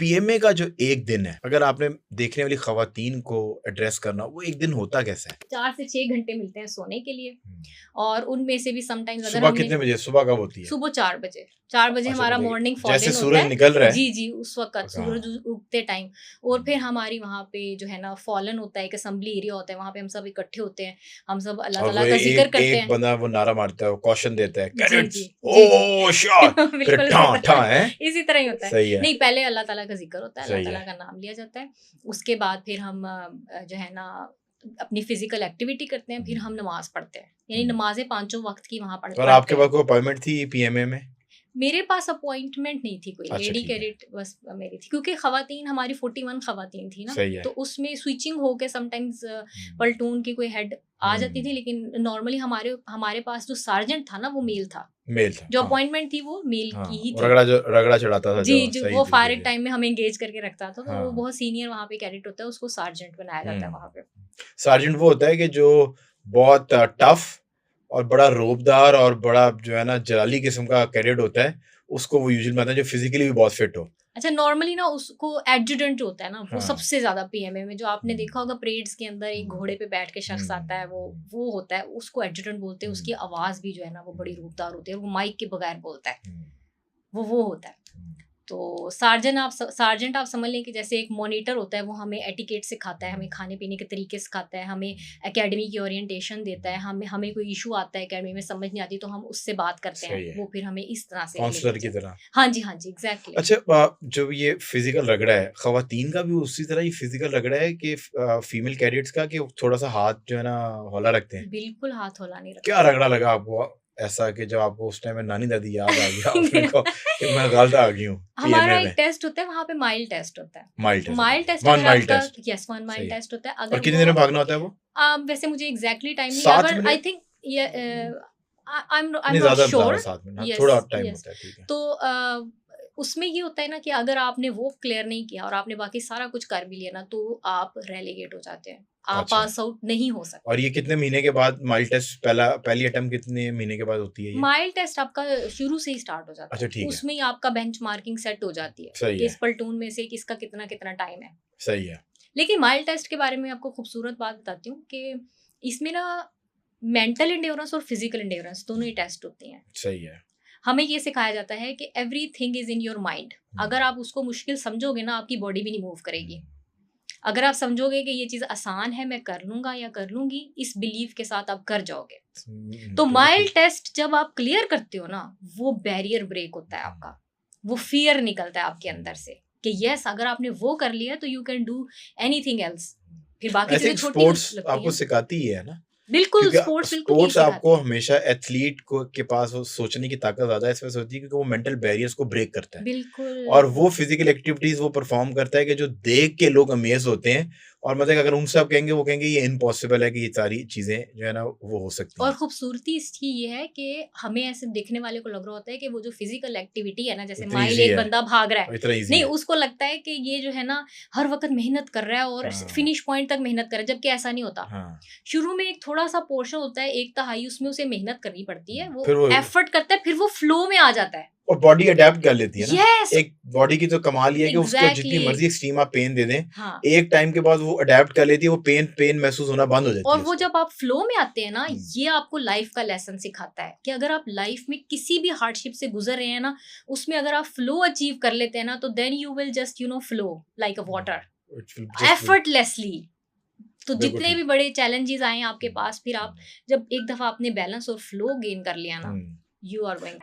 PMA का जो एक दिन है, अगर आपने देखने वाली खवातीन को एड्रेस करना, वो एक दिन होता कैसा है? 4 से 6 घंटे मिलते हैं सोने के लिए और उनमें से भी समटाइम्स अगर सुबह कितने बजे? सुबह कब होती है? सुबह 4 बजे। 4 बजे हमारा मॉर्निंग फॉल इन होता है। जैसे सूरज निकल रहा है? जी, जी, उस वक़्त सूरज उगते टाइम और फिर हमारी वहाँ पे जो है ना फॉलन होता है, एक असेंबली एरिया होता है, वहाँ पे हम सब इकट्ठे होते हैं, हम सब अल्लाह ताला का ज़िक्र करते हैं। एक बंदा वो नारा मारता है, वो कॉशन देता है, कैडेट्स, जी, ओह शॉट, फिर ठा है। इसी तरह ही होता है। सही है। नहीं, पहले अल्लाह ताला का ज़िक्र होता है, अल्लाह ताला का नाम लिया जाता है। उसके बाद फिर हम जो है ना अपनी फिजिकल एक्टिविटी करते हैं, फिर हम नमाज पढ़ते हैं, यानी नमाजें पांचों वक्त की वहाँ पढ़ते हैं। और आपके पास कोई अपॉइंटमेंट थी पीएमए में? मेरे पास अपॉइंटमेंट नहीं थी कोई। अच्छा, लेडी कैडेट बस मेरी थी, क्योंकि खवातीन हमारी 41 खवातीन थी ना, तो उसमें स्विचिंग होके समटाइम्स प्लटून की कोई हेड आ जाती थी, लेकिन नॉर्मली हमारे पास जो सार्जेंट था ना वो मेल था। जो अपॉइंटमेंट थी वो मेल की ही थी। रगड़ा चढ़ाता था जी, जो वो फारिग टाइम में हमें एंगेज करके रखता था, तो वो बहुत सीनियर वहाँ पे कैडेट होता है, उसको सार्जेंट बनाया जाता है वहाँ पे। सार्जेंट वो होता है कि जो बहुत टफ और बड़ा रोबदार और बड़ा जो है ना जलाली किस्म का कैडेट होता है, उसको वो यूजुअली मानते हैं जो फिजिकली भी बहुत फिट हो। अच्छा, नॉर्मली ना उसको एडजुटेंट होता है ना, वो सबसे ज्यादा पीएमए में जो आपने देखा होगा परेड्स के अंदर एक घोड़े पे बैठ के शख्स आता है, वो होता है, उसको एडजुटेंट बोलते हैं। उसकी आवाज भी जो है ना वो बड़ी रूपदार होती है, वो माइक के बगैर बोलता है, वो होता है। तो सार्जेंट आप समझ लें कि जैसे एक मॉनिटर होता है, वो हमें एटिकेट सिखाता है, हमें खाने पीने के तरीके सिखाता है, हमें एकेडमी की ओरिएंटेशन देता है, हमें कोई इशू आता है एकेडमी में समझ नहीं आती तो हम उससे बात करते हैं, वो फिर हमें इस तरह से काउंसलर की तरह। हाँ जी, एग्जैक्टली। अच्छा, जो ये फिजिकल रगड़ा है, खवातीन का भी उसी तरह ही फिजिकल रगड़ा है कि फीमेल कैडेट्स का, कि थोड़ा सा हाथ जो है ना हौला रखते हैं? बिल्कुल हाथ हौला नहीं रखते। क्या रगड़ा लगा आपको ऐसा कि जब आपको उस टाइम में नानी दादी याद आ गया आपने को कि मैं गलत आ गई हूँ? हमारा एक टेस्ट होता है वहाँ पे, माइल टेस्ट होता है। Mile test one mile test होता है। और कितने दिन में भागना होता है वो? वैसे मुझे एग्जैक्टली टाइम नहीं याद, but I think I'm not sure। थोड़ा टाइम होता है, ठीक है। तो उसमें ये होता है ना कि अगर आपने वो क्लियर नहीं किया और आपने बाकी सारा कुछ कर भी लिया ना, तो आप रेलीगेट हो जाते हैं, आप पास आउट नहीं हो सकते। और ये कितने महीने के बाद माइल टेस्ट, पहली अटेम्प्ट कितने महीने के बाद होती है ये? माइल टेस्ट आपका शुरू से ही स्टार्ट हो जाता है। अच्छा, ठीक है। उसमें ही आपका बेंचमार्किंग सेट हो जाती है कि इस प्लटून में से किसका कितना कितना टाइम है। सही है। लेकिन माइल टेस्ट के बारे में आपको खूबसूरत बात बताती हूँ कि इसमें ना मेंटल एंड्योरेंस और फिजिकल एंड्योरेंस दोनों ही टेस्ट होते हैं। सही है। हमें ये सिखाया जाता है कि everything is in your mind. अगर आप उसको मुश्किल समझोगे ना, आपकी बॉडी भी नहीं मूव करेगी। अगर आप समझोगे कि ये चीज आसान है, मैं कर लूंगा या कर लूंगी, इस बिलीव के साथ आप कर जाओगे। तो माइल टेस्ट जब आप क्लियर करते हो ना, वो बैरियर ब्रेक होता है आपका, वो फियर निकलता है आपके अंदर से कि यस, अगर आपने वो कर लिया तो you can do anything else. फिर बाकी चीजें छोटी लगती हैं। आपको सिखाती है ना, बिल्कुल। स्पोर्ट्स आपको हमेशा एथलीट को के पास वो सोचने की ताकत ज्यादा इस वजह से होती है क्योंकि वो मेंटल बैरियर्स को ब्रेक करता है। बिल्कुल। और वो फिजिकल एक्टिविटीज वो परफॉर्म करता है कि जो देख के लोग अमेज होते हैं, और मतलब अगर उनसे आप कहेंगे, वो कहेंगे ये इम्पॉसिबल है कि ये सारी चीजें जो है ना वो हो सकती हैं। और खूबसूरती इसकी ये है कि हमें ऐसे देखने वाले को लग रहा होता है कि वो जो फिजिकल एक्टिविटी है ना, जैसे माइल एक बंदा भाग रहा है, नहीं, उसको लगता है कि ये जो है ना हर वक्त मेहनत कर रहा है और फिनिश पॉइंट तक मेहनत कर रहा है, जबकि ऐसा नहीं होता। शुरू में एक थोड़ा सा पोर्शन होता है, एक तिहाई, उसमें उसे मेहनत करनी पड़ती है, वो एफर्ट करता है, फिर वो फ्लो में आ जाता है और बॉडी अडेप्ट कर लेती है ना। yes! एक बॉडी की तो कमाल ये है कि उसको जितनी मर्जी एक्सट्रीम आप पेन दे दें, एक टाइम के बाद वो अडेप्ट कर लेती है, वो पेन महसूस होना बंद हो जाती है। और वो जब आप फ्लो में आते हैं ना, ये आपको लाइफ का लेसन सिखाता है कि अगर आप लाइफ में किसी भी हार्डशिप से गुजर रहे हैं ना, उसमें अगर आप फ्लो अचीव कर लेते हैं ना, तो then you will just flow like a water effortlessly. तो जितने भी बड़े चैलेंजेस आए आपके पास, फिर आप जब एक दफा आपने बैलेंस और फ्लो गेन कर लिया ना, you are going